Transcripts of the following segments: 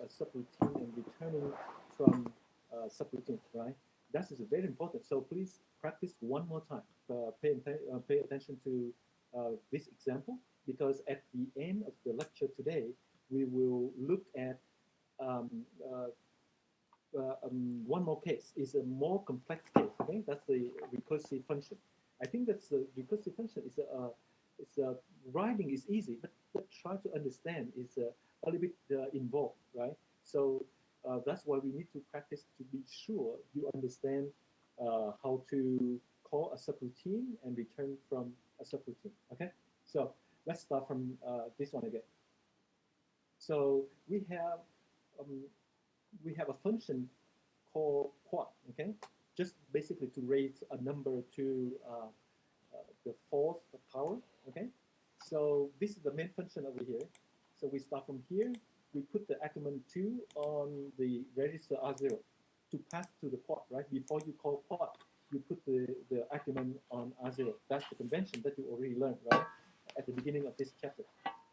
a subroutine and returning from a subroutine, right? That is very important. So please practice one more time. Pay attention to this example, because at the end of the lecture today, we will look at um, uh, one more case. Is a more complex case. Okay, that's the recursive function. I think that's the recursive function is writing is easy, but try to understand is a little bit involved, right? So that's why we need to practice to be sure you understand how to call a subroutine and return from a subroutine. Okay, so let's start from this one again. So um, we have a function called quad. Okay, just basically to raise a number to the fourth power. Okay, so this is the main function over here. So we start from here. We put the argument 2 on the register R0 to pass to the quad, right? Before you call quad, you put the argument on R0. That's the convention that you already learned, right? At the beginning of this chapter.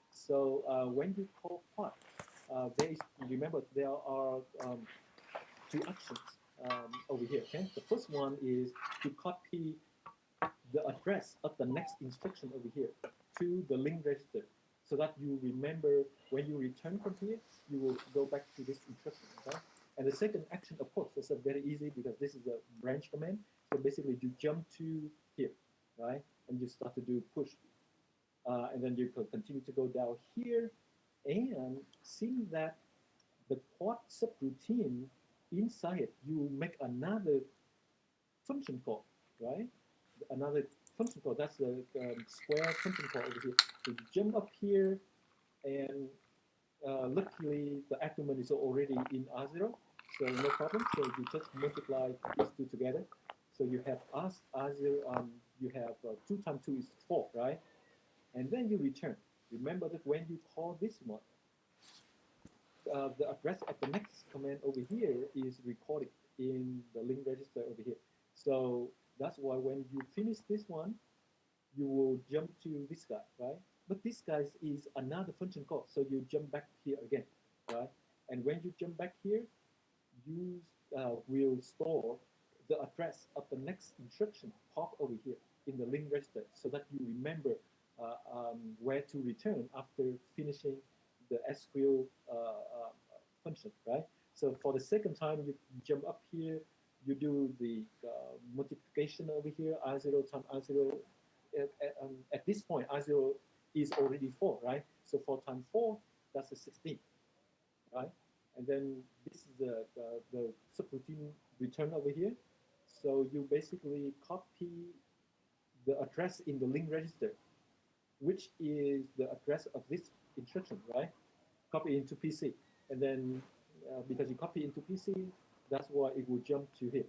So when you call quad, remember there are two actions over here, okay? The first one is to copy the address of the next instruction over here to the link register, so that you remember when you return from here, you will go back to this instruction, okay? And the second action, of course, is very easy because this is a branch command. So basically, you jump to here, right? And you start to do push. And then you can continue to go down here. And seeing that the quad subroutine inside it, you make another function call, right? Another function call, that's the square function call over here. So you jump up here, and luckily the argument is already in R0, so no problem. So you just multiply these two together. So you have R0, you have 2 times 2 is 4, right? And then you return. Remember that when you call this one, the address of the next command over here is recorded in the link register over here. So that's why when you finish this one, you will jump to this guy, right? But this guy is another function call, so you jump back here again, right? And when you jump back here, you will store the address of the next instruction part over here in the link register, so that you remember where to return after finishing the SQL function, right? So for the second time, you jump up here, you do the multiplication over here, R0 times R0. At this point, R0 is already 4, right? So 4 times 4, that's a 16, right? And then this is the subroutine return over here. So you basically copy the address in the link register, which is the address of this instruction, right? Copy into PC. And then because you copy into PC, that's why it will jump to here,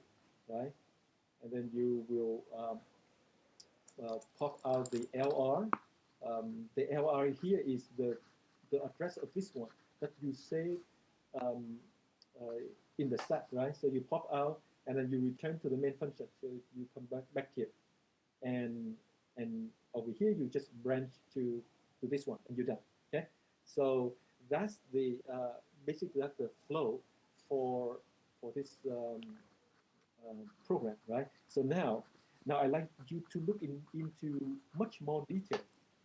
right? And then you will pop out the LR. The LR here is the address of this one that you save in the stack, right? So you pop out, and then you return to the main function. So you come back here, and over here you just branch to this one, and you're done. Okay, so that's the basically that's the flow for this program, right? So now I'd like you to look into much more detail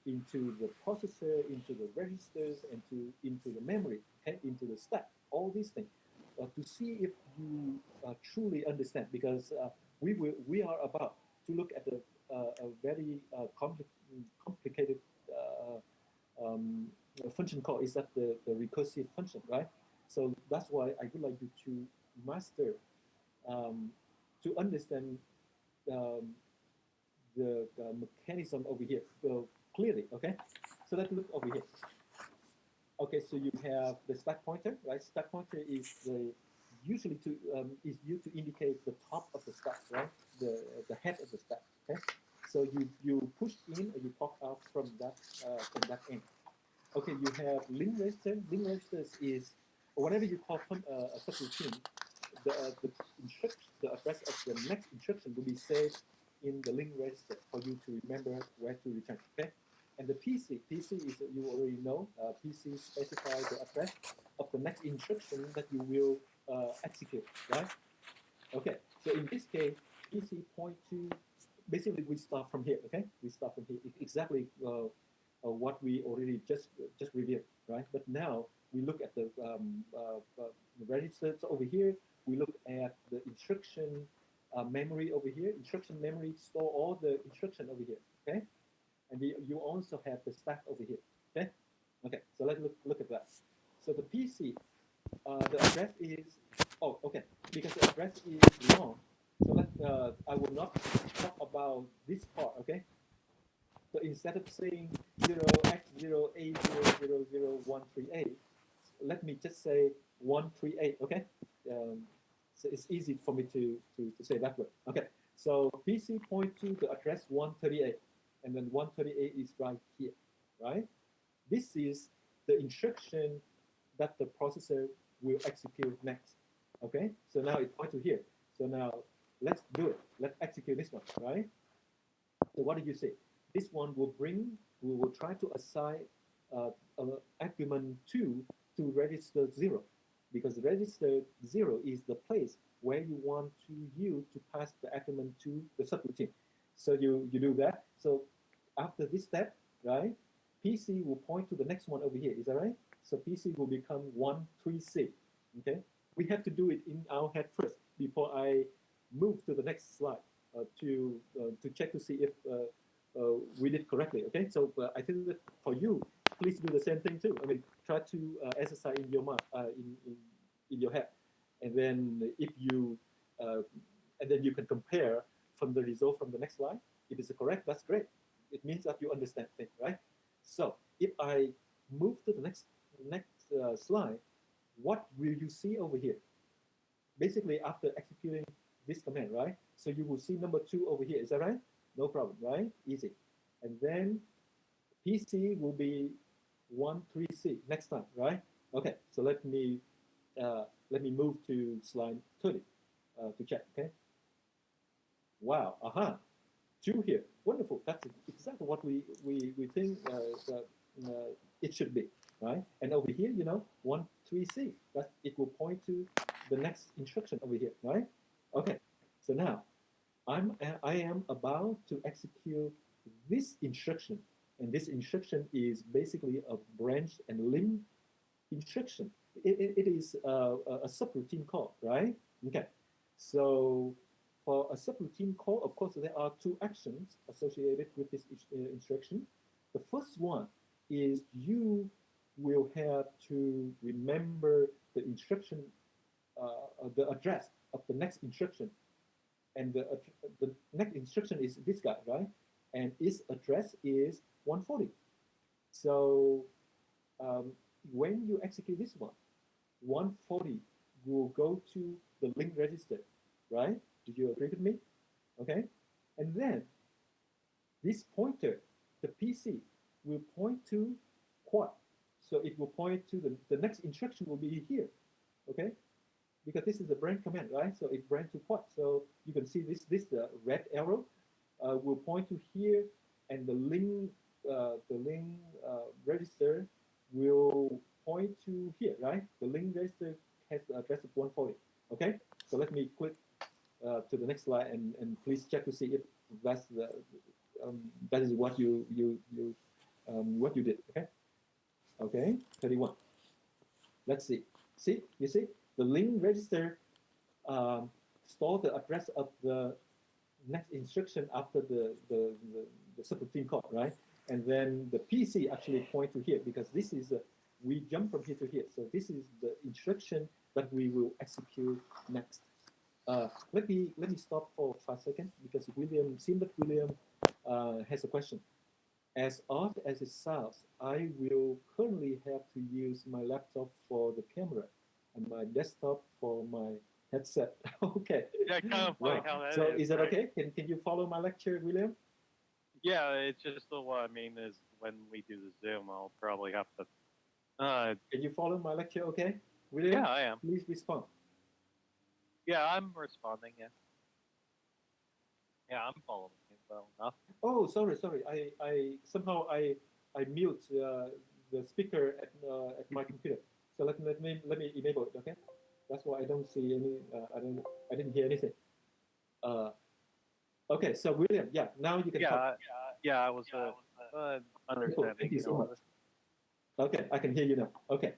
into the processor, into the registers, and into the memory, okay? Into the stack, all these things, to see if you truly understand. Because we are about to look at a very complicated function call. Is that the recursive function, right? So that's why I would like you to master, to understand the mechanism over here clearly, okay? So let's look over here. Okay, so you have the stack pointer, right? Stack pointer is usually is used to indicate the top of the stack, right? The head of the stack, okay? So you push in or you pop out from that end. Okay, you have link register. Link registers is whatever you call a subroutine. The address of the next instruction will be saved in the link register for you to remember where to return. Okay, And the PC is, you already know, PC specifies the address of the next instruction that you will execute, right? Okay, so in this case, PC point to, basically we start from here, okay? We start from here, exactly what we already just reviewed, right? But now we look at the registers over here. We look at the instruction memory over here. Instruction memory store all the instruction over here, okay? And you also have the stack over here, okay? Okay, so let's look at that. So the PC, the address is, oh, okay, because the address is long, so I will not talk about this part, okay? So instead of saying 0x0a0000138, let me just say 138, okay? So it's easy for me to say that way. Okay, so PC point to the address 138, and then 138 is right here, right? This is the instruction that the processor will execute next, okay? So now it points to here. So now let's do it. Let's execute this one, right? So what did you say? This one will we will try to assign argument 2 to register 0, because register 0 is the place where you want you to pass the argument to the subroutine. So you do that. So after this step, right, PC will point to the next one over here. Is that right? So PC will become 136. Okay, we have to do it in our head first before I move to the next slide to check to see if we did correctly. Okay, so I think that for you, please do the same thing too. I mean, try to exercise in your mind, in your head, and then if you and then you can compare from the result from the next slide. If it's correct, that's great. It means that you understand things, right? So if I move to the next slide, what will you see over here? Basically, after executing this command, right? So you will see number 2 over here. Is that right? No problem, right? Easy. And then PC will be 136 next time, right? Okay. So let me move to slide 30 to check. Okay. Wow. Aha. 2 here. Wonderful. That's exactly what we think it should be, right? And over here, 136. It will point to the next instruction over here, right? Okay. So now I am about to execute this instruction, and this instruction is basically a branch and link instruction. It is a subroutine call, right? Okay. So for a subroutine call, of course, there are 2 actions associated with this instruction. The first one is you will have to remember the instruction, the address of the next instruction. And the next instruction is this guy, right? And its address is 140. So when you execute this one, 140 will go to the link register, right? Do you agree with me? Okay. And then this pointer, the PC, will point to quad. So it will point to the next instruction will be here, okay? Because this is a branch command, right? So it branch to quad. So you can see this red arrow will point to here, and the link register will point to here, right? The link register has the address of 140. Okay, so let me click to the next slide, and please check to see if that's that is what you did. Okay, okay, 31. Let's see. See, you see, the link register store the address of the next instruction after the subroutine call, right? And then the PC actually point to here, because this is we jump from here to here. So this is the instruction that we will execute next. Let me stop for 5 seconds, because seems that William has a question. As odd as it sounds, I will currently have to use my laptop for the camera and my desktop for my headset. Okay. Yeah, kind of funny how that so is. Is that right? okay? Can you follow my lecture, William? Yeah, it's just what I mean is when we do the Zoom, I'll probably have to. Can you follow my lecture? Okay, William. Yeah, I am. Please respond. Yeah, I'm responding. Yeah. Yeah, I'm following it well enough. Oh, sorry. I somehow I I mute the speaker at my computer. So let me enable it. Okay, that's why I don't see any. I didn't hear anything. Okay, so William, yeah, now you can talk. Yeah, I was understanding. Thank you so much. Okay, I can hear you now. Okay,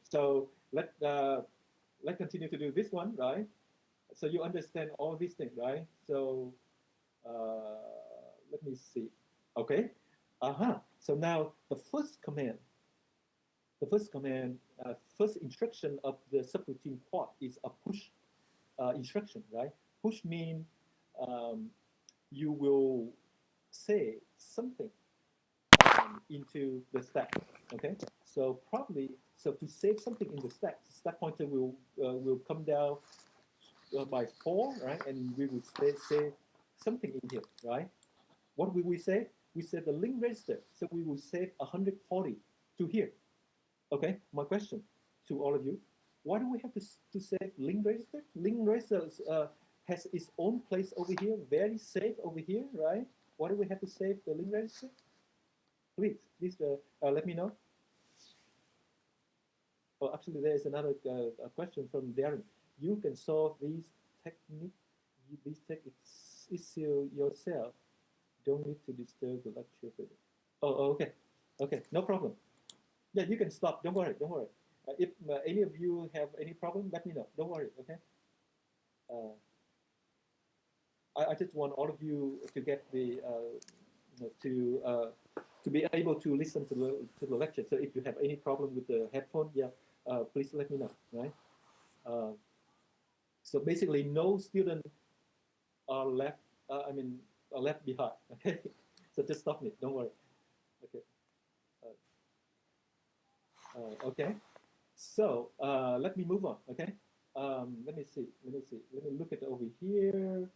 so let's continue to do this one, right? So you understand all these things, right? So let me see. Okay, So now the first command, first instruction of the subroutine quad is a push instruction, right? Push means you will say something into the stack. Okay, so to save something in the stack pointer will come down by 4, right? And we will say something in here, right? What will we say? We say the link register. So we will save 140 to here. Okay, my question to all of you: why do we have to save link register? Link register has its own place over here, very safe over here, right? Why do we have to save the link register? Please let me know. Oh, actually, there is another question from Darren. You can solve these issue yourself. Don't need to disturb the lecture. Okay, no problem. Yeah, you can stop. Don't worry. If any of you have any problem, let me know. Don't worry. Okay. I just want all of you to get the to be able to listen to the lecture. So if you have any problem with the headphone, yeah, please let me know, right? So basically, no student are left. Are left behind. Okay, so just stop me. Don't worry. Okay. Okay. So let me move on. Okay. Let me see. Let me look at over here.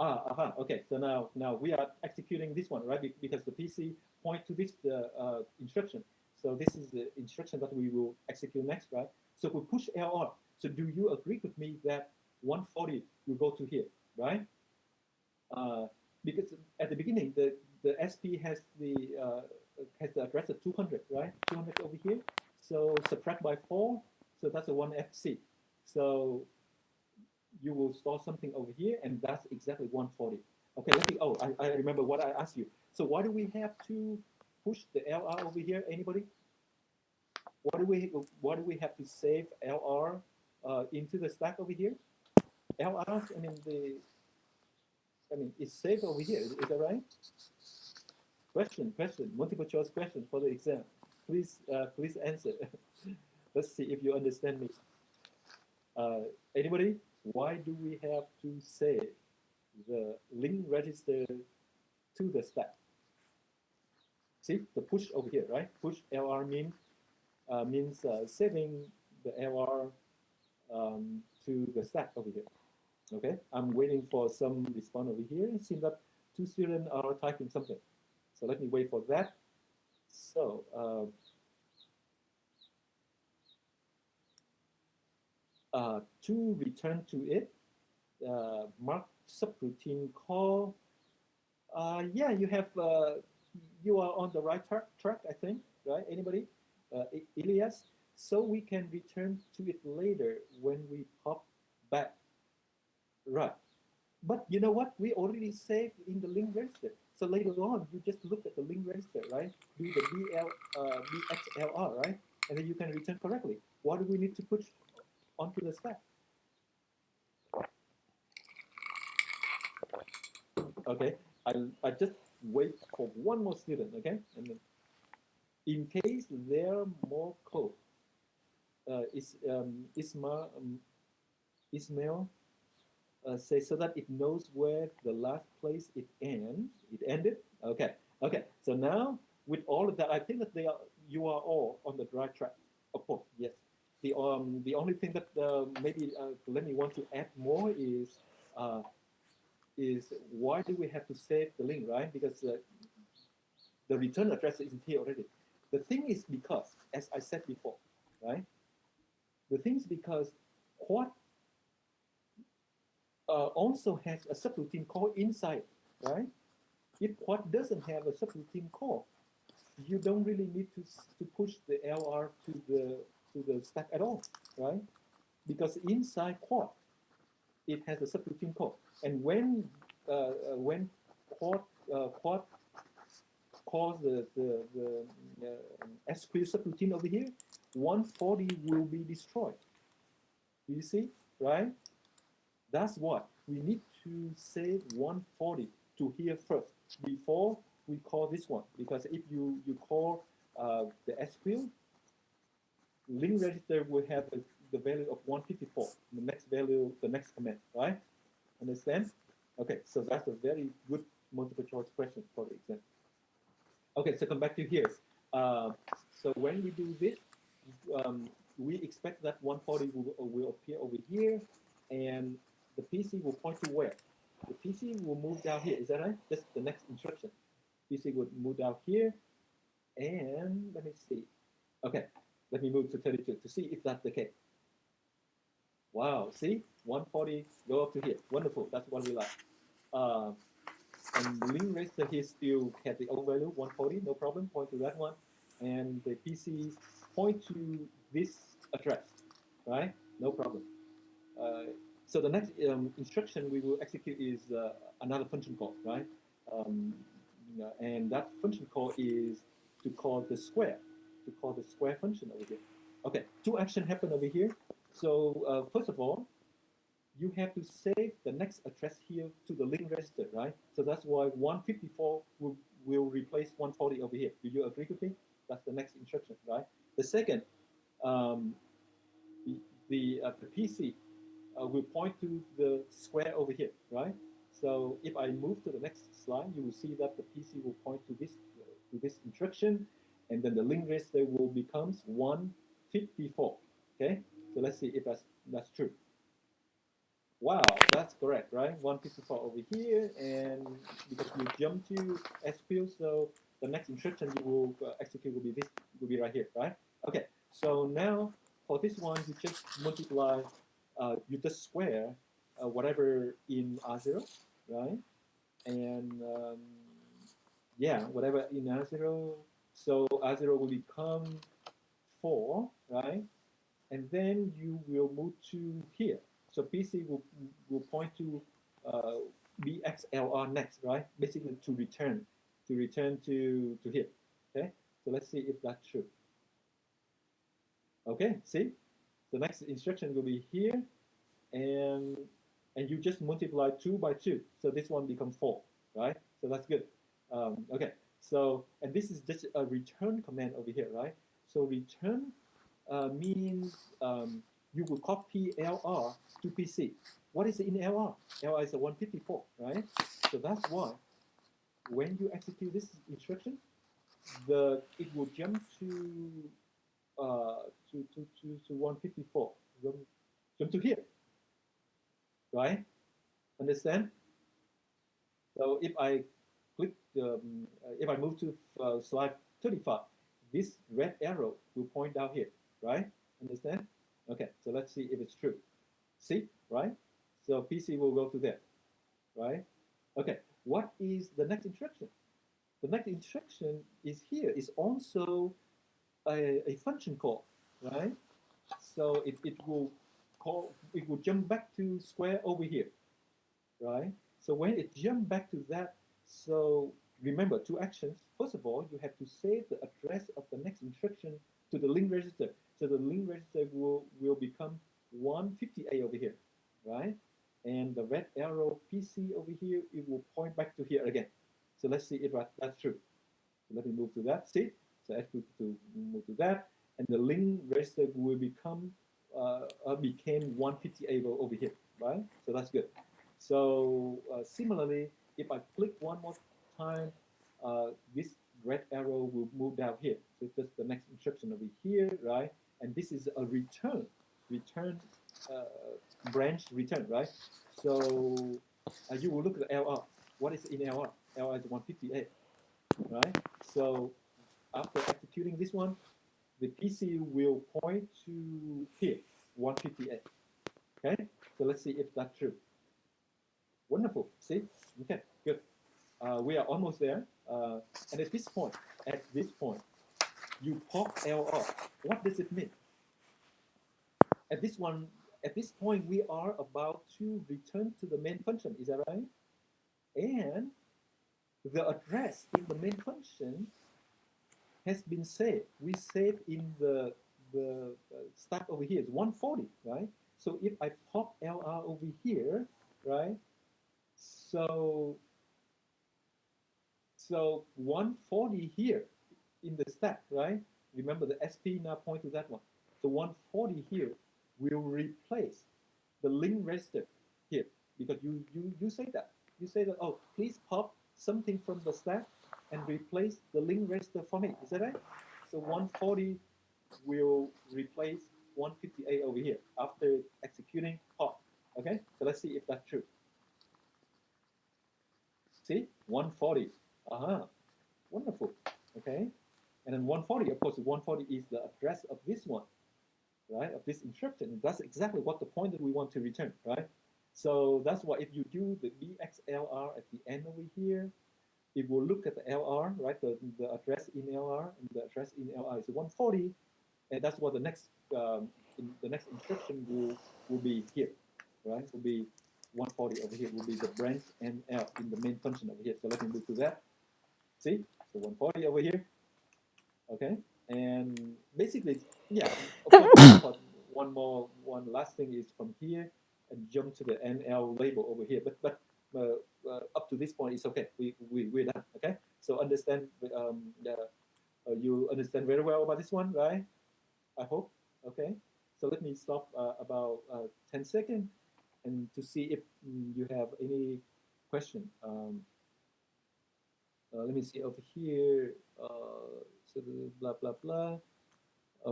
Okay. So now we are executing this one, right? Because the PC point to this instruction. So this is the instruction that we will execute next, right? So we push LR. So do you agree with me that 140 will go to here, right? Because at the beginning, the SP has the address of 200, right? 200 over here. So subtract by 4. So that's a 1 FC. So you will store something over here, and that's exactly 140. Okay, I remember what I asked you. So why do we have to push the LR over here? Anybody? Why do we have to save LR into the stack over here? LRs, it's saved over here. Is that right? Question. Multiple choice question for the exam. Please answer. Let's see if you understand me. Anybody? Why do we have to save the link register to the stack? See the push over here, right? Push LR means saving the LR to the stack over here. Okay, I'm waiting for some response over here. It seems that 2 students are typing something. So let me wait for that. So to return to it, mark subroutine call. Yeah, you have you are on the right track, I think, right? Anybody? Elias. So we can return to it later when we pop back. Right. But you know what? We already saved in the link register. So later on, you just look at the link register, right? Do the BXLR, right? And then you can return correctly. What do we need to push onto the stack? Okay, I just wait for one more student, okay? And then in case there are more code, Ismail say so that it knows where the last place it ended. Okay. So now with all of that, I think that you are all on the right track. Of course, yes. The only thing that maybe let me want to add more is why do we have to save the link, right? Because the return address isn't here already. The thing is because, as I said before, right? The thing is because quad also has a subroutine call inside, right? If quad doesn't have a subroutine call, you don't really need to push the LR to the stack at all, right? Because inside quad, it has a subroutine call, and when quad calls the SQL subroutine over here, 140 will be destroyed. Do you see, right? That's what we need to save 140 to here first before we call this one, because if you call the SQL, link register will have the value of 154, the next value, the next command, right? Understand? Okay, so that's a very good multiple choice question for the exam. Okay, so come back to here. So when we do this, we expect that 140 will appear over here, and the PC will point to where? The PC will move down here. Is that right? That's the next instruction. PC would move down here, and let me see. Okay, let me move to 32 to see if that's the case. Wow, see? 140 go up to here. Wonderful, that's what we like. And link register here still have the old value, 140, no problem, point to that one. And the PC point to this address, right? No problem. So the next instruction we will execute is another function call, right? And that function call is to call the square function over here. Okay, two actions happen over here. So first of all, you have to save the next address here to the link register, right? So that's why 154 will replace 140 over here. Do you agree with me? That's the next instruction, right? The second, the PC will point to the square over here, right? So if I move to the next slide, you will see that the PC will point to this instruction, and then the link register will becomes 154. Okay, so let's see if that's true. Wow, that's correct, right? 154 over here, and because you jump to SQL, so the next instruction you will execute will be right here, right? Okay, so now for this one, you just multiply, you just square whatever in R0, right? And yeah, whatever in R0, so R0 will become 4, right? And then you will move to here. So PC will point to BXLR next, right? Basically to return to here. Okay, so let's see if that's true. Okay, see, the next instruction will be here, and you just multiply 2 by 2, so this one becomes 4, right? So that's good. Okay, so and this is just a return command over here, right? So return means you will copy LR to PC. What is in LR? LR is a 154, right? So that's why when you execute this instruction, it will jump to 154, jump to here, right? Understand? So if I click, if I move to slide 35, this red arrow will point down here, right? Understand? Okay, so let's see if it's true. See, right? So PC will go to there, right? Okay, what is the next instruction? The next instruction is here. It's also a function call, right? So it will jump back to square over here, right? So when it jump back to that, so remember two actions. First of all, you have to save the address of the next instruction to the link register. So the link register will become 158 over here, right? And the red arrow PC over here, it will point back to here again. So let's see if that's true. So let me move to that. See? So let's move to that, and the link register will became 158 over here, right? So that's good. So similarly, if I click one more time, this red arrow will move down here. So it's just the next instruction over here, right? And this is a return branch return, right? So you will look at LR. What is in LR? LR is 158, right? So after executing this one, the PC will point to here, 158. Okay, so let's see if that's true. Wonderful. See? Okay, good. We are almost there. And at this point, you pop LR. What does it mean? At this point, we are about to return to the main function. Is that right? And the address in the main function has been saved. We save in the stack over here. It's 140, right? So if I pop LR over here, right? So 140 here in the stack, right? Remember the SP now point to that one. So 140 here will replace the link register here, because you say that. You say that, oh, please pop something from the stack and replace the link register for me. Is that right? So 140 will replace 158 over here after executing pop. Okay, so let's see if that's true. See, 140. Wonderful. Okay, and then 140, of course, 140 is the address of this one, right? Of this instruction. That's exactly what the pointer we want to return, right? So that's why if you do the BXLR at the end over here, it will look at the LR, right? The address in LR, and the address in LR is 140, and that's what the next the next instruction will be here, right? Will be 140 over here. Will be the branch NL in the main function over here. So let me move to that. See, so 140 over here. Okay, and basically, yeah. Of course, one last thing is from here and jump to the NL label over here. But up to this point, it's okay. We're done. Okay, so understand. You understand very well about this one, right? I hope. Okay, so let me stop about 10 seconds and to see if you have any question. Let me see over here. So blah blah blah.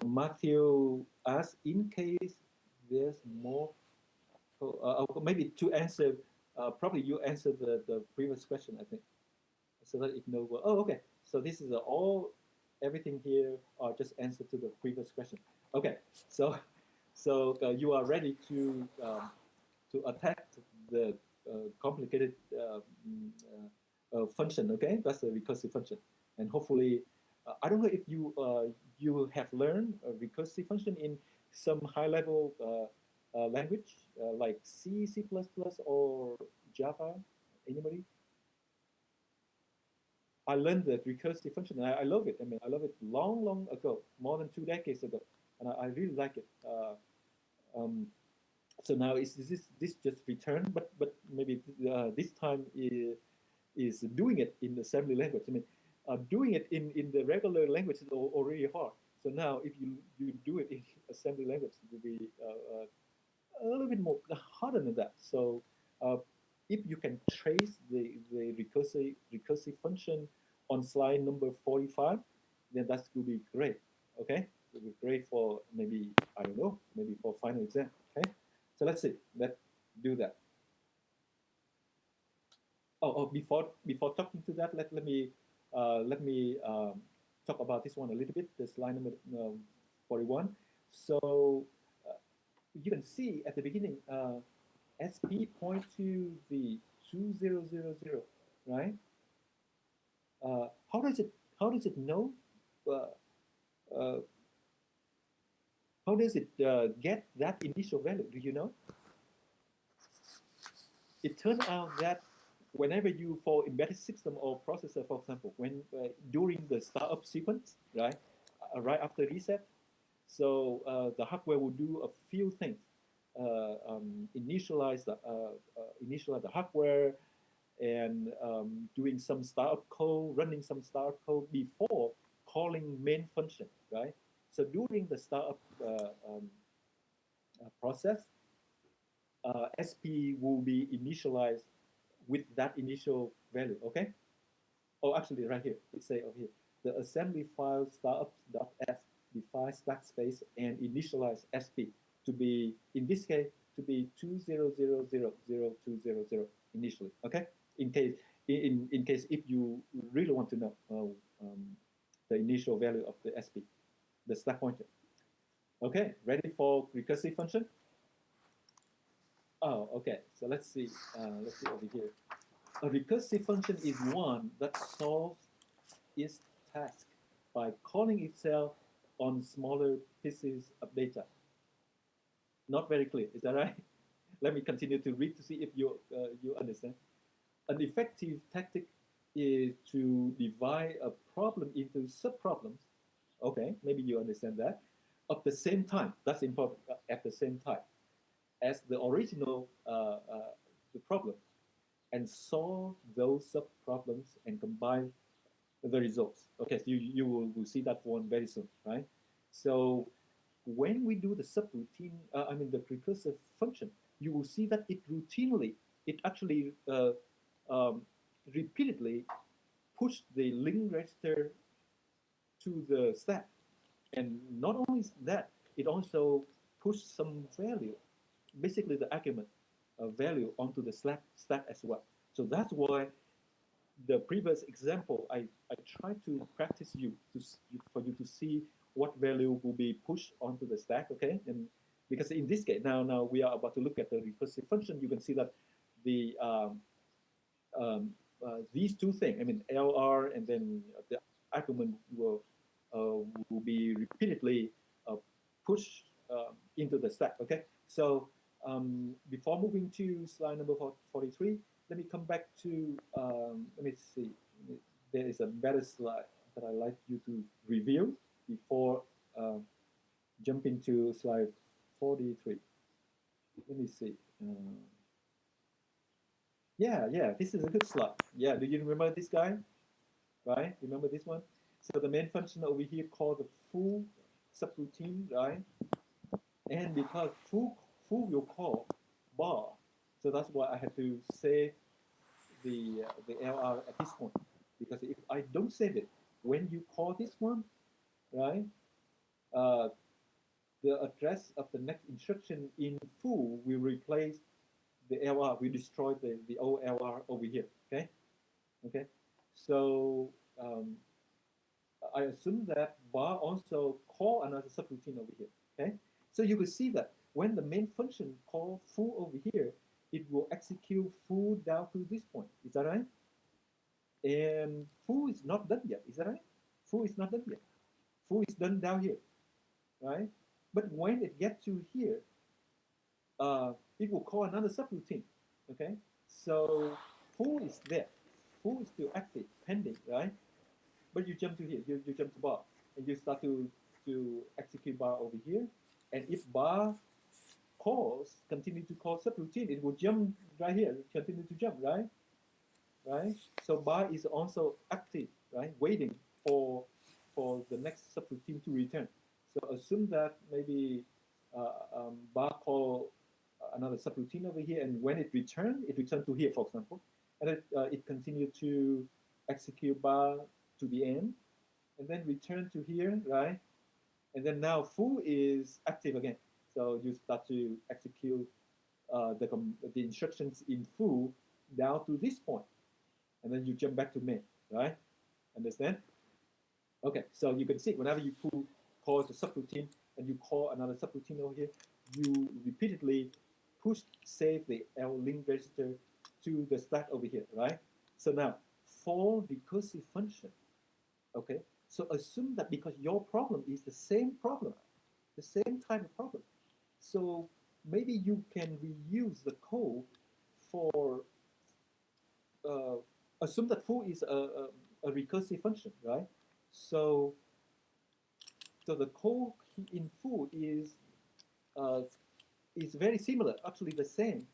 Matthew asked, in case there's more, maybe to answer, probably you answered the previous question, I think. So that ignore, oh, okay. So this is everything here are just answer to the previous question. Okay, so you are ready to attack the complicated function, okay? That's a recursive function. And hopefully, I don't know if you have learned a recursive function in some high-level language like C, C++, or Java. Anybody? I learned the recursive function, and I love it. I mean, I love it long ago, more than 2 decades ago, and I really like it. So now this just returned, but maybe this time is doing it in the assembly language. I mean, doing it in the regular language is already hard. So now if you do it in assembly language, it will be a little bit more harder than that. So if you can trace the recursive function on slide number 45, then that will be great. Okay, it will be great for maybe, I don't know, maybe for final exam. Okay, so let's see. Let's do that. Oh, before talking to that, let me talk about this one a little bit. The slide number 41. So you can see at the beginning, SP point to the 2000, right? How does it know? How does it get that initial value? Do you know? It turns out that whenever you, for embedded system or processor, for example, when during the startup sequence, right, right after reset, so the hardware will do a few things. Initialize the hardware, and doing some startup code, running some startup code before calling main function, right? So during the startup process, SP will be initialized with that initial value, okay? Oh, actually, right here, it say over here, the assembly file startups.s defines stack space and initialize SP to be, in this case, to be 20000200 initially, okay? In case if you really want to know the initial value of the SP, the stack pointer. Okay, ready for recursive function? Oh, okay. So let's see over here. A recursive function is one that solves its task by calling itself on smaller pieces of data. Not very clear, is that right? Let me continue to read to see if you understand. An effective tactic is to divide a problem into subproblems. Okay, maybe you understand that. At the same time, that's important. At the same time as the original the problem, and solve those subproblems and combine the results. Okay, so you will see that one very soon, right? So when we do the subroutine, I mean the recursive function, you will see that it actually repeatedly push the link register to the stack. And not only that, it also push some value, basically the argument value onto the stack as well. So that's why the previous example, I tried to practice for you to see what value will be pushed onto the stack, okay? And because in this case, now we are about to look at the recursive function, you can see that the these two things, I mean, LR and then the argument will be repeatedly pushed into the stack, okay? So before moving to slide number 43, let me come back to, let me see, there is a better slide that I'd like you to review before jumping to slide 43. Let me see. Yeah, this is a good slide. Yeah, do you remember this guy? Right, remember this one? So the main function over here called the full subroutine, right? And because full will call bar, so that's why I had to save the LR at this point. Because if I don't save it, when you call this one, right, the address of the next instruction in full will replace the LR. We destroy the old LR over here. Okay. So I assume that bar also call another subroutine over here. Okay. So you can see that when the main function call full over here, it will execute full down to this point. Is that right? And full is not done yet. Is that right? Full is not done yet. Full is done down here, right? But when it gets to here, it will call another subroutine. Okay, so full is there. Full is still active, pending, right? But you jump to here. You jump to bar, and you start to execute bar over here. And if bar continue to call subroutine, it will jump right here, continue to jump, right? Right? So bar is also active, right? Waiting for the next subroutine to return. So assume that maybe bar call another subroutine over here, and when it returns to here, for example, and it continued to execute bar to the end, and then return to here, right? And then now full is active again. So you start to execute the instructions in full down to this point, and then you jump back to main, right? Understand? Okay, so you can see whenever you call the subroutine and you call another subroutine over here, you repeatedly save the L link register to the stack over here, right? So now for recursive function, okay, so assume that because your problem is the same problem, the same type of problem, so maybe you can reuse the code for assume that full is a recursive function, right? So the code in full is very similar, actually the same.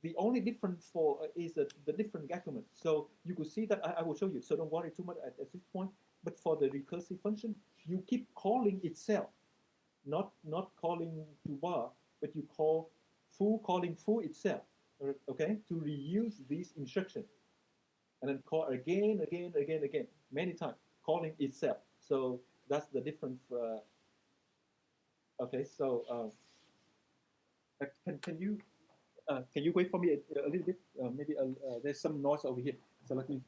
The only difference is the different argument. So you could see that I will show you. So don't worry too much at this point. But for the recursive function, you keep calling itself, not calling to bar, but you calling full itself. Okay, to reuse these instructions, and then call again, many times, calling itself. So that's the difference. Okay, so can you wait for me a little bit? Maybe there's some noise over here. So let me.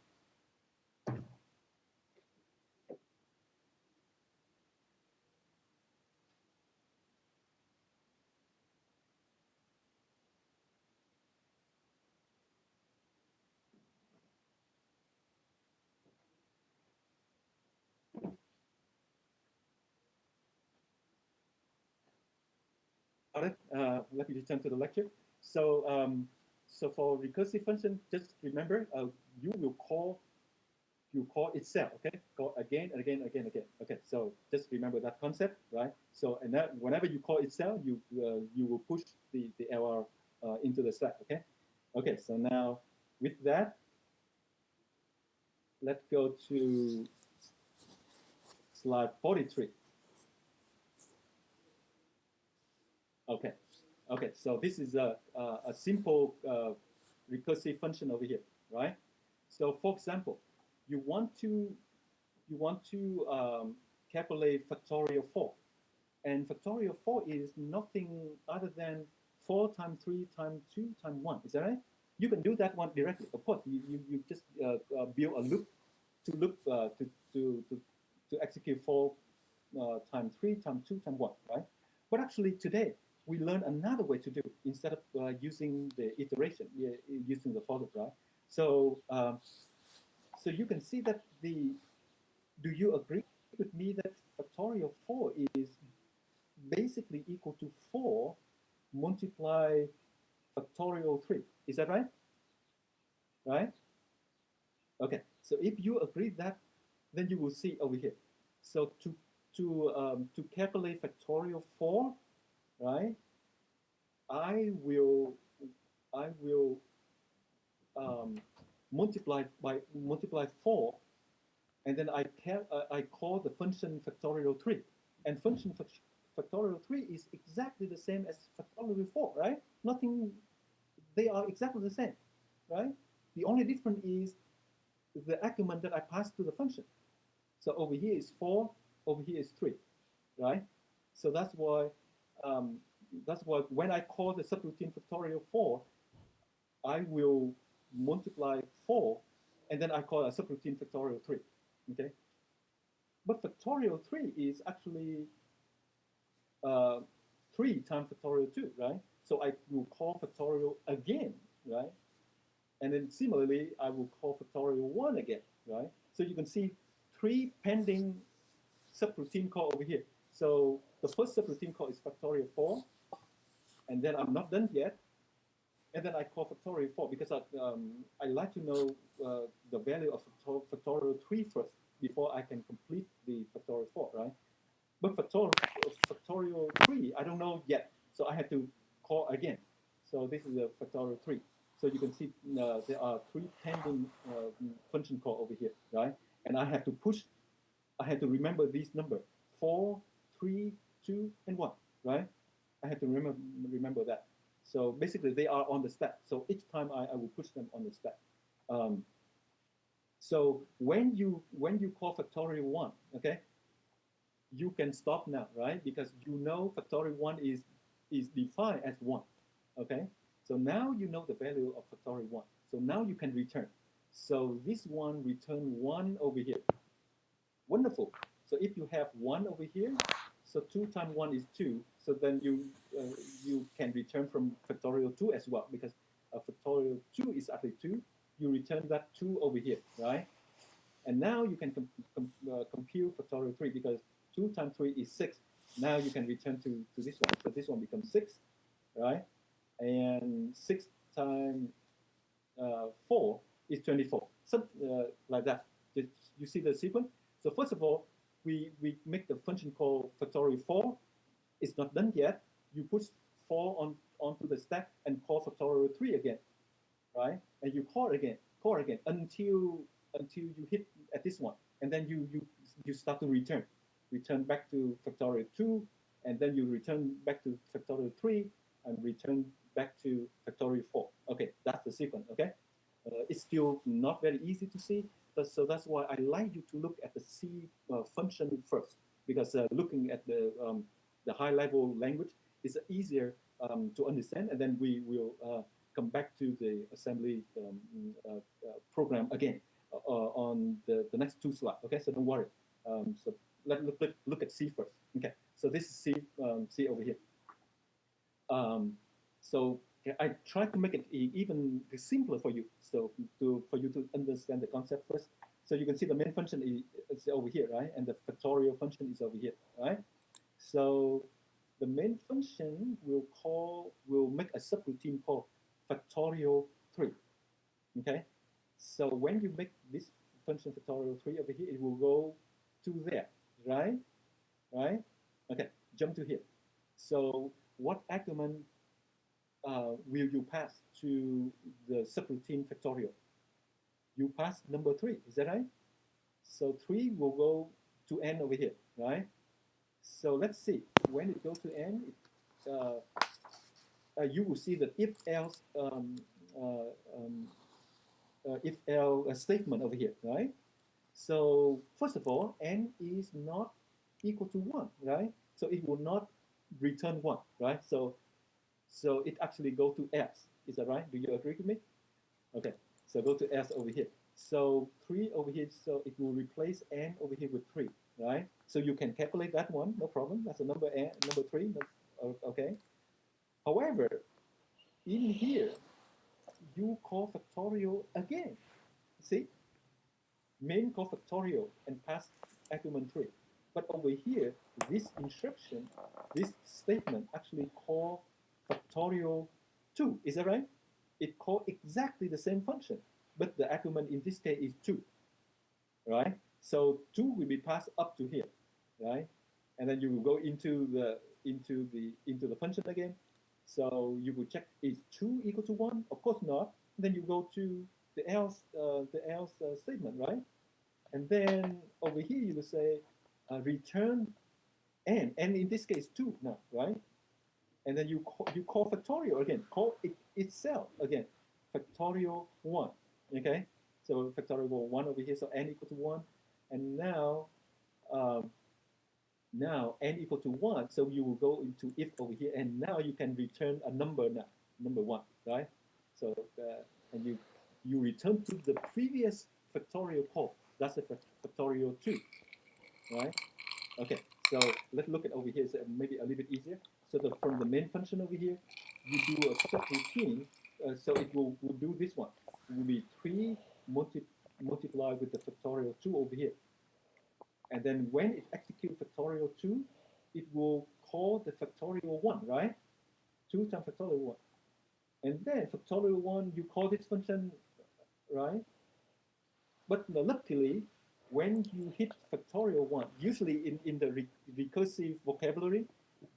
Got it. Let me return to the lecture. So, so for recursive function, just remember, you will call itself, okay? Call again and again, again, again. Okay, so just remember that concept, right? So, and that whenever you call itself, you will push the error into the stack, okay? Okay, so now with that, let's go to slide 43. Okay, okay. So this is a simple recursive function over here, right? So for example, you want to calculate factorial 4, and factorial 4 is nothing other than 4 times 3 times 2 times 1. Is that right? You can do that one directly. Of course, you just build a loop to loop to execute 4 times 3 times 2 times 1, right? But actually today we learn another way to do it instead of using the iteration, using the for loop, right? So so you can see that do you agree with me that factorial 4 is basically equal to 4 multiply factorial 3? Is that right? Right? Okay. So if you agree that, then you will see over here. So to calculate factorial 4, right? I will um, multiply 4, and then I call the function factorial 3, and function factorial 3 is exactly the same as factorial 4, right? Nothing, they are exactly the same, right? The only difference is the argument that I pass to the function. So over here is 4, over here is 3, right? So um, that's why when I call the subroutine factorial 4, I will multiply 4, and then I call a subroutine factorial 3, okay? But factorial 3 is actually uh, 3 times factorial 2, right? So I will call factorial again, right? And then similarly, I will call factorial 1 again, right? So you can see 3 pending subroutine call over here. So the first subroutine call is factorial 4, and then I'm not done yet. And then I call factorial 4 because I like to know the value of factorial 3 first before I can complete the factorial 4, right? But factorial 3, I don't know yet. So I have to call again. So this is a factorial 3. So you can see there are 3 pending function call over here, right? And I have to push, I have to remember these numbers, 4, 3, 2, and 1, right? I have to remember that. So basically they are on the stack. So each time I will push them on the stack. So when you call factorial 1, okay, you can stop now, right? Because you know factorial 1 is defined as 1, okay? So now you know the value of factorial 1. So now you can return. So this one return 1 over here. Wonderful. So if you have 1 over here, so 2 times 1 is 2. So then you can return from factorial 2 as well, because factorial 2 is actually 2. You return that 2 over here, right? And now you can compute factorial 3 because 2 times 3 is 6. Now you can return to this one. So this one becomes 6, right? And 6 times 4 is 24. So like that. You see the sequence? So first of all, we make the function called factorial 4. It's not done yet. You push 4 onto the stack and call factorial 3 again, right? And you call again until you hit at this one, and then you start to return back to factorial 2, and then you return back to factorial 3, and return back to factorial 4. Okay, that's the sequence. Okay, it's still not very easy to see, so that's why I like you to look at the C function first, because looking at the high level language is easier to understand, and then we will come back to the assembly program again on the next 2 slides. Okay, so don't worry. So let's look at C first. Okay, so this is C over here. So I tried to make it even simpler for you, so for you to understand the concept first. So you can see the main function is over here, right? And the factorial function is over here, right? So the main function will make a subroutine called factorial 3. Okay, so when you make this function factorial 3 over here, it will go to there, right? Right? Okay, jump to here. So what argument will you pass to the subroutine factorial? You pass number 3, is that right? So 3 will go to n over here, right? So let's see, when it goes to n, you will see the if-else statement over here, right? So first of all, n is not equal to 1, right? So it will not return 1, right? So it actually go to else. Is that right? Do you agree with me? Okay, so go to else over here. So 3 over here, so it will replace n over here with 3, right? So you can calculate that one, no problem. That's a number n, number 3, okay? However, in here, you call factorial again. See? Main call factorial and pass argument 3. But over here, this instruction, this statement actually call factorial 2. Is that right? It call exactly the same function, but the argument in this case is 2, right? So 2 will be passed up to here, right? And then you will go into the function again. So you will check, is 2 equal to 1? Of course not. Then you go to the else statement, right? And then over here you will say return n, and in this case 2 now, right? And then you call factorial again, call it itself again, factorial 1, okay? So factorial 1 over here, so n equal to 1, and now n equal to 1, so you will go into if over here, and now you can return a number now, number 1, right? So and you return to the previous factorial call. That's a factorial 2, right? Okay, so let's look at over here, so maybe a little bit easier. So from the main function over here, you do a subroutine, so it will do this one. It will be 3 multiplied with the factorial 2 over here. And then when it executes factorial 2, it will call the factorial 1, right? 2 times factorial 1. And then factorial 1, you call this function, right? But luckily, when you hit factorial 1, usually in the recursive vocabulary,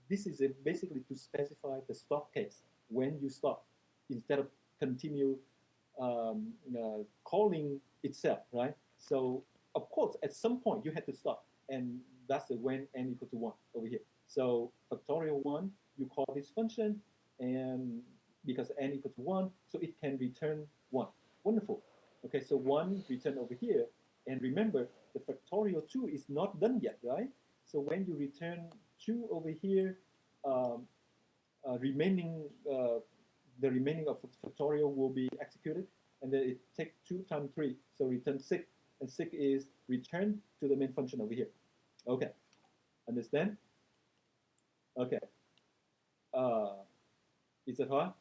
this is basically to specify the stop case, when you stop, instead of continue calling itself, right? So, of course, at some point you have to stop, and that's when n equal to 1 over here. So factorial 1, you call this function, and because n equal to 1, so it can return 1. Wonderful. Okay, so 1 return over here, and remember, the factorial 2 is not done yet, right? So when you return 2 over here, the remaining of factorial will be executed, and then it takes 2 times 3, so return 6, and 6 is returned to the main function over here. Okay, understand? Okay. Is it hard?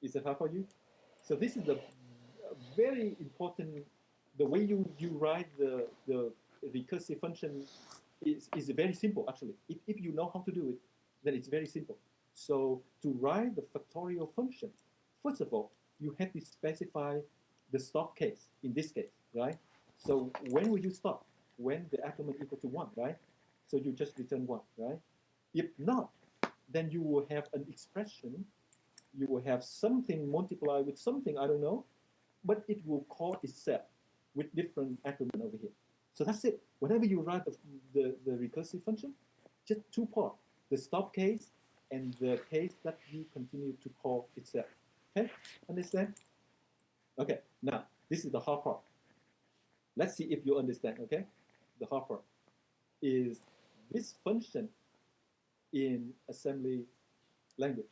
Is it hard for you? So this is the very important, the way you write the recursive function is very simple, actually. If you know how to do it, then it's very simple. So to write the factorial function, first of all, you have to specify the stop case in this case, right? So when will you stop? When the argument equal to 1, right? So you just return 1, right? If not, then you will have an expression, you will have something multiplied with something, I don't know, but it will call itself with different argument over here. So that's it. Whenever you write the recursive function, just 2 parts, the stop case and the case that you continue to call itself. Okay, understand? Okay, now this is the hard part. Let's see if you understand, okay? The hard part is this function in assembly language.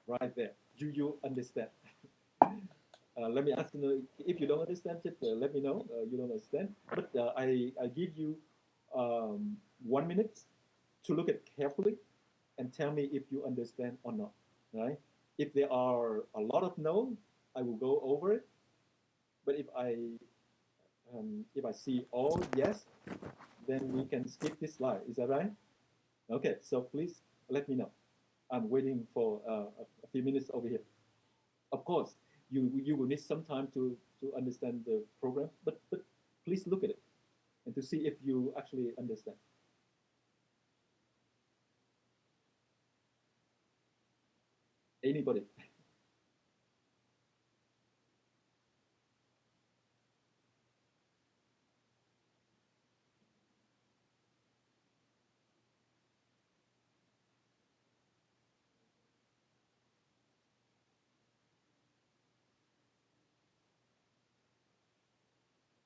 Right there. Do you understand? Let me ask you, if you don't understand, just let me know you don't understand. But I give you 1 minute to look at carefully and tell me if you understand or not, right? If there are a lot of no, I will go over it. But if I if I see all yes, then we can skip this slide. Is that right? Okay, so please let me know. I'm waiting for a few minutes over here. Of course, you will need some time to understand the program, but please look at it and to see if you actually understand. Anybody?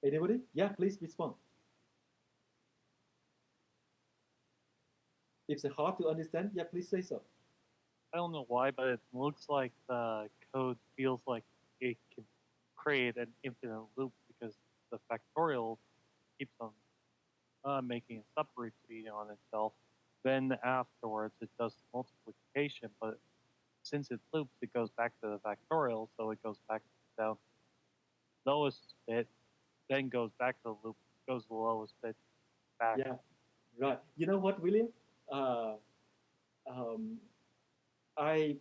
Anybody? Yeah, please respond. If it's hard to understand, yeah, please say so. I don't know why, but it looks like the code feels like it can create an infinite loop because the factorial keeps on making a subroutine on itself. Then afterwards, it does multiplication, but since it loops, it goes back to the factorial, so it goes back down lowest bit, then goes back to the loop, goes the lowest bit back. Yeah, right. You know what, William? Uh, um, I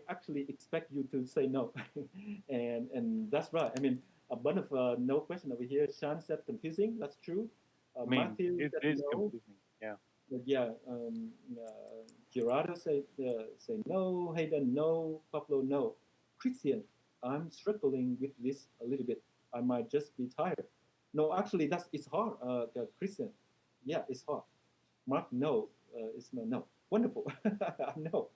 actually expect you to say no, and that's right. I mean, a bunch of no question over here. Sean said confusing. That's true. I mean, Matthew it said is no. confusing. Yeah. But yeah, Gerardo say no. Hayden no. Pablo no. Christian, I'm struggling with this a little bit. I might just be tired. No, actually, it's hard. Christian, yeah, it's hard. Mark, no, it's no. Wonderful. No.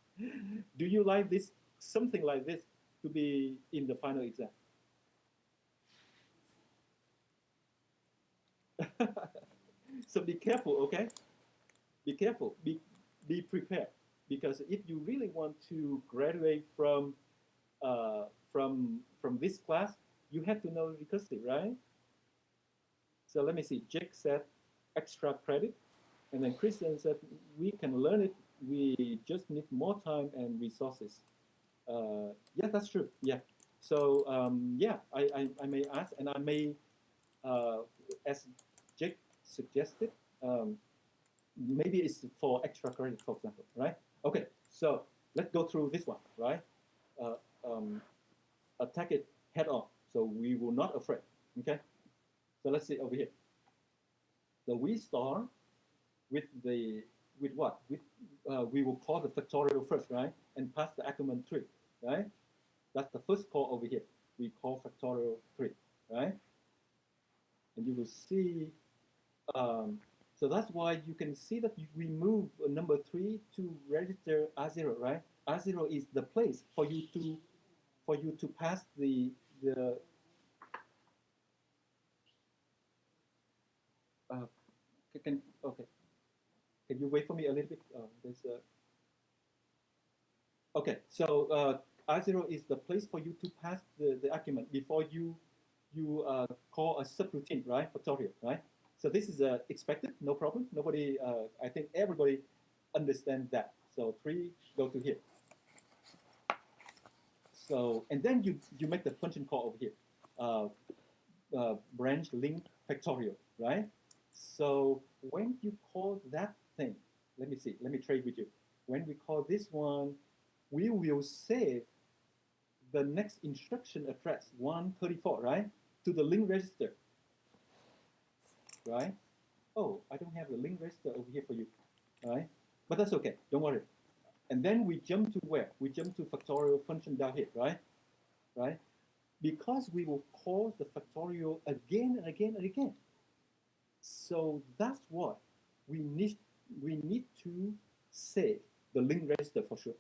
Do you like this, something like this, to be in the final exam? So be careful, okay? Be careful. Be prepared, because if you really want to graduate from this class, you have to know recursive, right? So let me see. Jake said extra credit, and then Christian said we can learn it. We just need more time and resources. Yeah, that's true. Yeah. So yeah, I may ask, and I may, as Jake suggested, maybe it's for extra credit, for example, right? Okay, so let's go through this one, right? Uh, um, attack it head on, so we will not afraid. Okay, so let's see over here. So we start with what? We will call the factorial first, right? And pass the argument 3, right? That's the first call over here. We call factorial 3, right? And you will see, so that's why you can see that we move number 3 to register R0, right? R0 is the place for you to pass the okay. Can you wait for me a little bit? Okay, so R0 is the place for you to pass the argument before you call a subroutine, right? Factorial, right? So this is expected, no problem. Nobody, I think everybody understands that. So 3 go to here. So, and then you make the function call over here, branch link factorial, right? So when you call that thing, let me see, let me trade with you. When we call this one, we will save the next instruction address 134, right, to the link register, right? Oh, I don't have the link register over here for you, right? But that's okay, don't worry. And then we jump to where? We jump to factorial function down here, right? Right? Because we will call the factorial again and again and again. So that's what we need to save the link register for sure.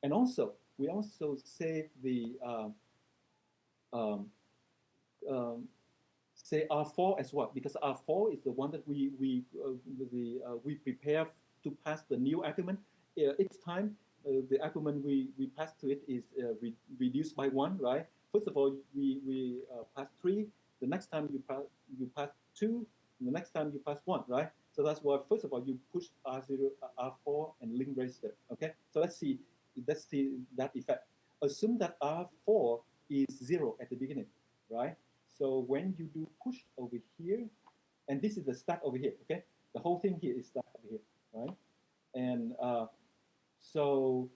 And also, we also save the say R4 as well, because R4 is the one that we prepare to pass the new argument. Each time the argument we pass to it is reduced by 1, right? First of all, we pass 3. The next time you pass 2. And the next time you pass 1, right? So that's why first of all you push R0, R4, and link register. Okay. So let's see that effect. Assume that R4 is 0 at the beginning, right? So when you do push over here, and this is the stack over here, okay? The whole thing here is stack over here, right? And so,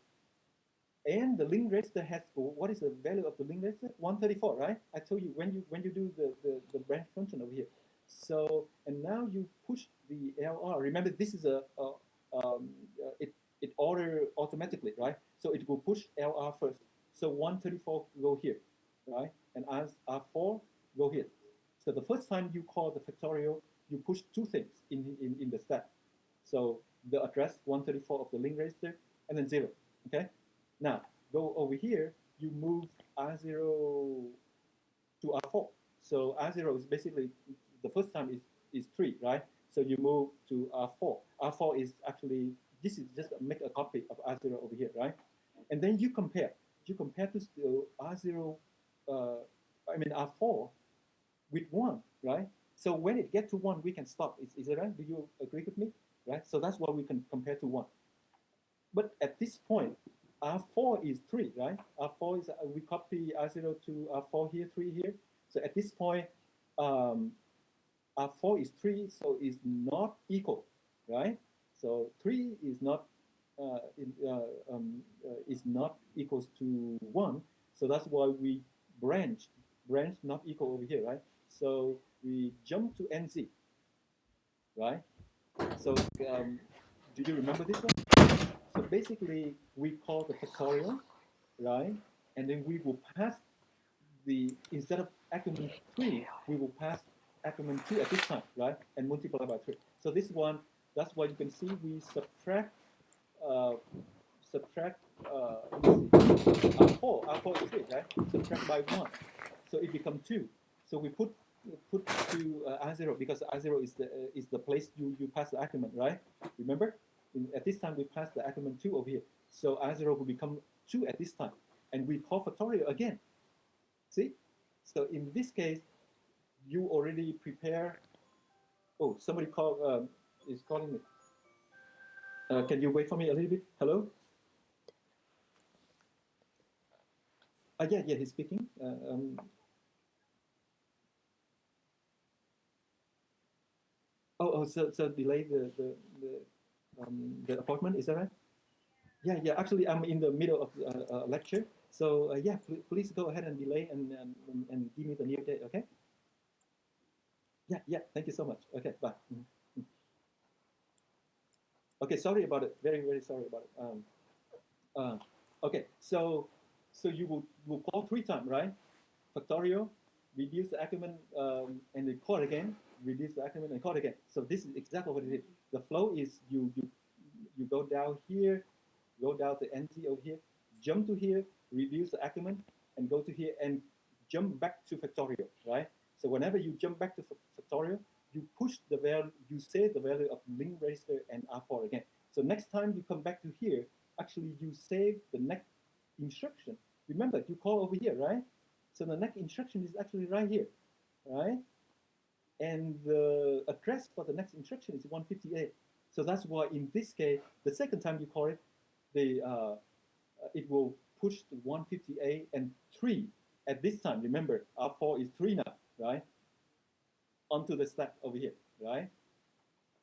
and the link register has, what is the value of the link register? 134, right? I told you when you do the branch function over here. So, and now you push the LR. Remember, this is it order automatically, right? So it will push LR first. So 134 go here, right? And as R4 go here. So the first time you call the factorial, you push two things in the stack. So the address 134 of the link register and then 0, okay? Now, go over here, you move R0 to R4. So R0 is basically, the first time is 3, right? So you move to R4. R4 is actually, this is just make a copy of R0 over here, right? And then you compare. You compare to R0, R4 with 1, right? So when it gets to 1, we can stop. Is it right? Do you agree with me? Right? So that's why we can compare to 1. But at this point, R4 is 3, right? R4 is, we copy R0 to R4 here, 3 here. So at this point, R4 is 3, so it's not equal, right? So 3 is not equals to 1. So that's why we branch not equal over here, right? So we jump to NZ, right? So do you remember this one? So basically, we call the factorial, right? And then we will pass instead of argument 3, we will pass argument 2 at this time, right? And multiply by 3. So this one, that's why you can see we subtract, let me see, R4 is 3, right? Subtract by 1. So it becomes 2. So we put to R0 because R0 is the place you pass the argument, right? Remember? At this time, we pass the argument 2 over here. So R0 will become 2 at this time. And we call factorial again. See? So in this case, you already prepare. Oh, somebody is calling me. Can you wait for me a little bit? Hello? Yeah, he's speaking. So delay the appointment, is that right? Yeah. Actually, I'm in the middle of a lecture. So yeah, please go ahead and delay and give me the new date, okay? Yeah. Thank you so much. Okay, bye. Mm-hmm. Okay, sorry about it. Very, very sorry about it. Okay, so you will call 3 times, right? Factorial, reduce the argument, and then call again. Reduce the argument and call again. So this is exactly what it is. The flow is you go down here, go down to NT over here, jump to here, reduce the argument, and go to here and jump back to factorial, right? So whenever you jump back to factorial, you push the value, you save the value of link register and R4 again. So next time you come back to here, actually you save the next instruction. Remember, you call over here, right? So the next instruction is actually right here, right? And the address for the next instruction is 158. So that's why in this case, the second time you call it, it will push to 158 and 3 at this time. Remember, R4 is 3 now, right? Onto the stack over here, right?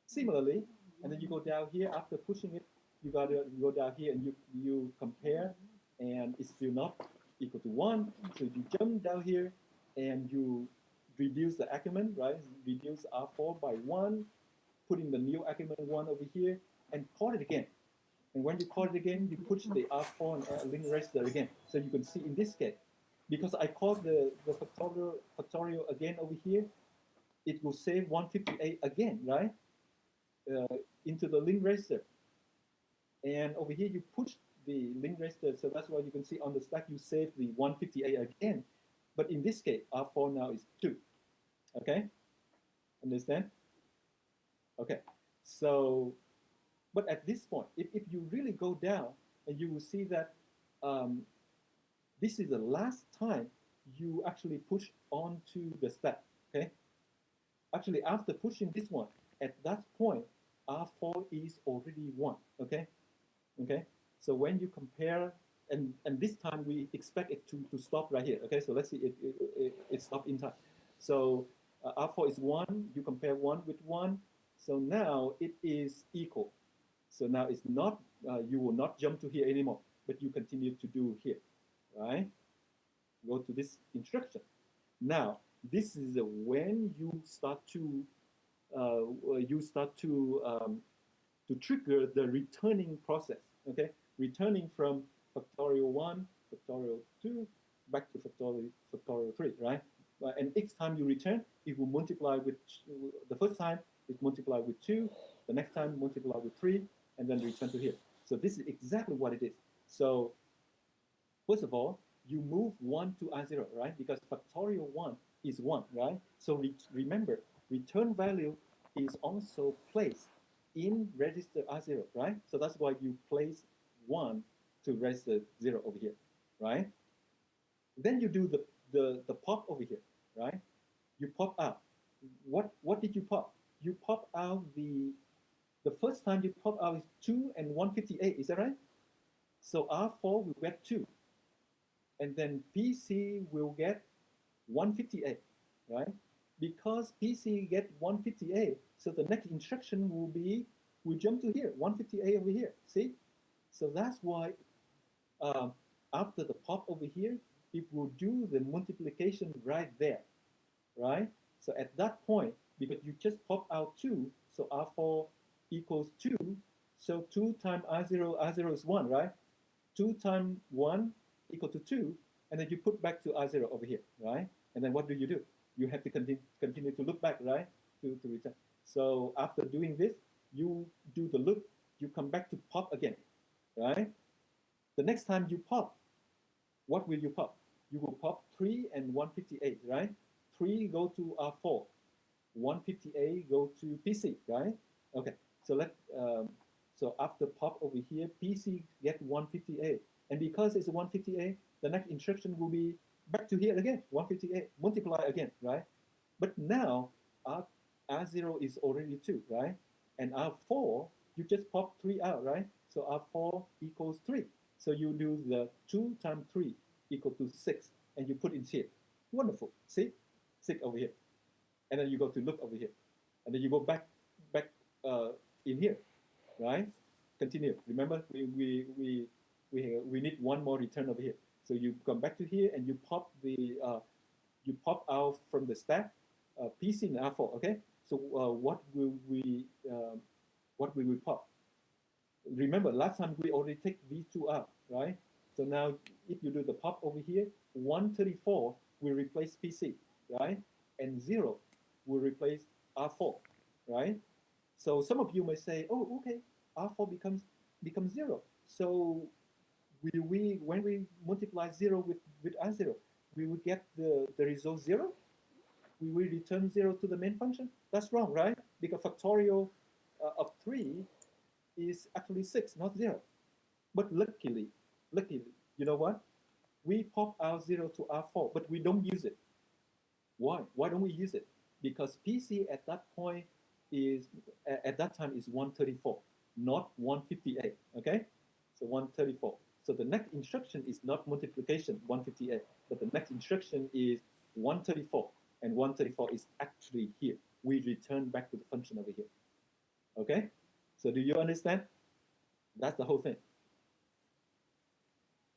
Similarly, and then you go down here after pushing it, you go down here and you compare, and it's still not equal to 1. So you jump down here and you reduce the argument, right? Reduce R4 by 1, put in the new argument 1 over here, and call it again. And when you call it again, you push the R4 and link register again. So you can see in this case, because I called the factorial again over here, it will save 158 again, right? Into the link register. And over here, you push the link register. So that's why you can see on the stack, you save the 158 again. But in this case, R4 now is 2. Okay? Understand? Okay. So, but at this point, if you really go down, and you will see that this is the last time you actually push onto the stack. Okay? Actually, after pushing this one, at that point, R4 is already 1. Okay? Okay? So when you compare, and this time we expect it to stop right here. Okay? So let's see, it stopped in time. So R4 is 1, you compare 1 with 1, so now it is equal. So now it's not, you will not jump to here anymore, but you continue to do here, right? Go to this instruction. Now, this is when you start to trigger the returning process, okay? Returning from factorial 1, factorial 2, back to factorial 3, right? And each time you return, it will multiply with, the first time it multiplied with 2, the next time multiply with 3, and then return to here. So this is exactly what it is. So first of all, you move 1 to R0, right? Because factorial 1 is 1, right? So remember, return value is also placed in register R0, right? So that's why you place 1 to register 0 over here, right? Then you do the pop over here, right? You pop out. What did you pop? You pop out the first time you pop out is 2 and 158, is that right? So R4 will get 2. And then PC will get 158, right? Because PC get 158, so the next instruction will be, we jump to here, 158 over here, see? So that's why after the pop over here, it will do the multiplication right there, right? So at that point, because you just pop out 2, so R4 equals 2, so 2 times R0 is 1, right? 2 times 1 equal to 2, and then you put back to R0 over here, right? And then what do? You have to continue to look back, right, to return. So after doing this, you do the loop, you come back to pop again, right? The next time you pop, what will you pop? You will pop 3 and 158, right? 3 go to R4, 158 go to PC, right? Okay, so so after pop over here, PC get 158. And because it's 158, the next instruction will be back to here again, 158, multiply again, right? But now R0 is already 2, right? And R4, you just pop 3 out, right? So R4 equals 3. So you do the 2 times 3 equal to 6, and you put in here. Wonderful, see? 6 over here. And then you go to look over here. And then you go back in here, right? Continue. Remember, we need one more return over here. So you come back to here and you pop you pop out from the stack PC and R4. Okay. So what will we pop? Remember, last time we already take these two out, right? So now if you do the pop over here, 134 will replace PC, right? And 0 will replace R4, right? So some of you may say, oh, okay, R4 becomes 0. So when we multiply 0 with R0, we will get the result 0? We will return 0 to the main function? That's wrong, right? Because factorial of 3 is actually 6, not 0. But luckily, you know what? We pop out 0 to R4, but we don't use it. Why? Why don't we use it? Because PC at that point at that time is 134, not 158, okay? So 134. So the next instruction is not multiplication, 158, but the next instruction is 134, and 134 is actually here. We return back to the function over here, okay? So do you understand? That's the whole thing.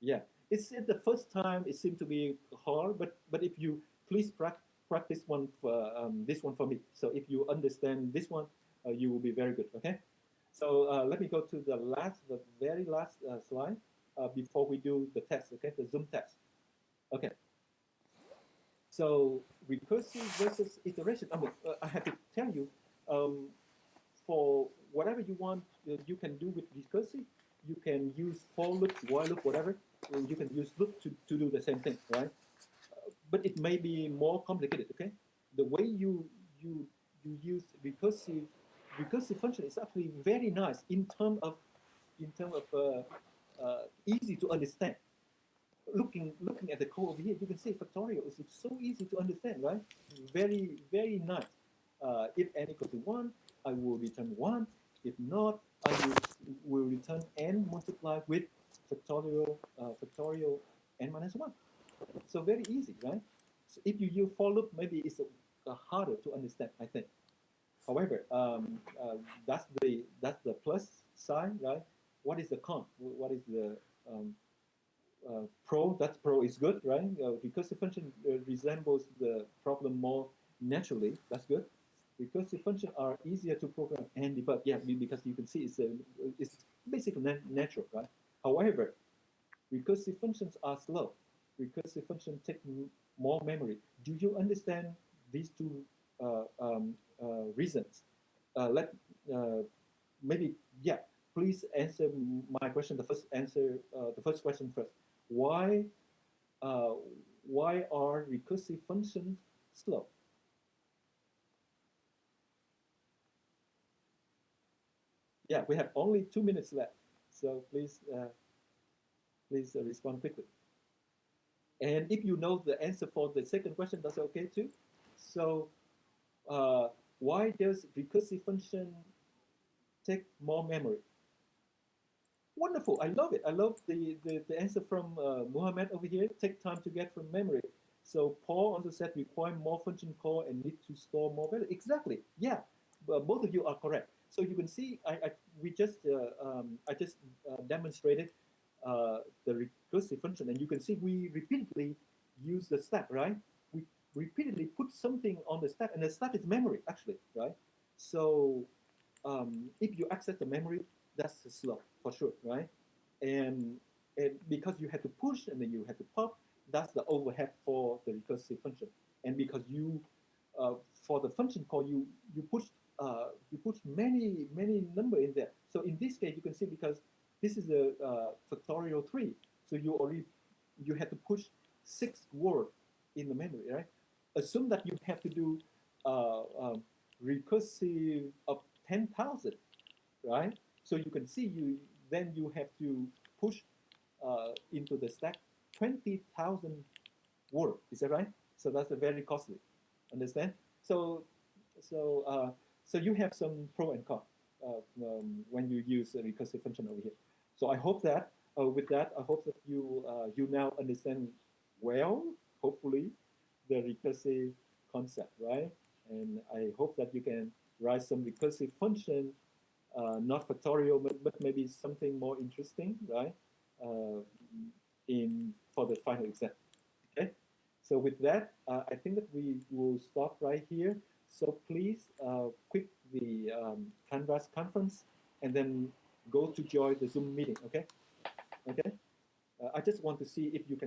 Yeah, it's the first time it seemed to be hard, but if you please practice this one for me. So if you understand this one, you will be very good. Okay. So let me go to the very last slide before we do the test. Okay, the Zoom test. Okay. So recursive versus iteration. I have to tell you, for whatever you want, you can do with recursive. You can use for loop, while loop, whatever. You can use loop to do the same thing, right? But it may be more complicated. Okay, the way you use recursive function is actually very nice in terms of easy to understand. Looking at the code over here, you can see factorial is so easy to understand, right? Very, very nice. If n equals to 1, I will return 1. If not, I will return n multiplied with factorial n minus 1. So very easy, right? So if you use for loop, maybe it's harder to understand, I think. However, that's the plus side, right? What is the con? What is the pro? That pro is good, right? Recursive function resembles the problem more naturally. That's good. Recursive functions are easier to program and debug. Yeah, because you can see it's basically natural, right? However, recursive functions are slow. Recursive functions take more memory. Do you understand these two reasons? Let maybe yeah. Please answer my question. The first question first. Why uh, why are recursive functions slow? Yeah, we have only 2 minutes left, so please respond quickly. And if you know the answer for the second question, that's okay too. So uh, why does recursive function take more memory? Wonderful, I love it. I love the answer from Muhammad over here. Take time to get from memory. So Paul also said require more function call and need to store more value. Exactly, yeah. Both of you are correct. So you can see, I just demonstrated the recursive function, and you can see we repeatedly use the stack, right? We repeatedly put something on the stack, and the stack is memory actually, right? So if you access the memory, that's slow for sure, right? And and because you had to push and then you had to pop, that's the overhead for the recursive function. And because you for the function call you push many number in there. So in this case, you can see because this is a factorial 3, so you had to push 6 words in the memory, right? Assume that you have to do recursive of 10,000, right? So you can see you have to push into the stack 20,000 words. Is that right? So that's a very costly. Understand? So so so you have some pro and con when you use a recursive function over here. So I hope that with that, I hope that you now understand well, hopefully, the recursive concept, right? And I hope that you can write some recursive function, not factorial, but maybe something more interesting, right? Uh, in for the final exam. Okay. So with that, I think that we will stop right here. So please quit the Canvas conference and then go to join the Zoom meeting. Okay. Okay. I just want to see if you can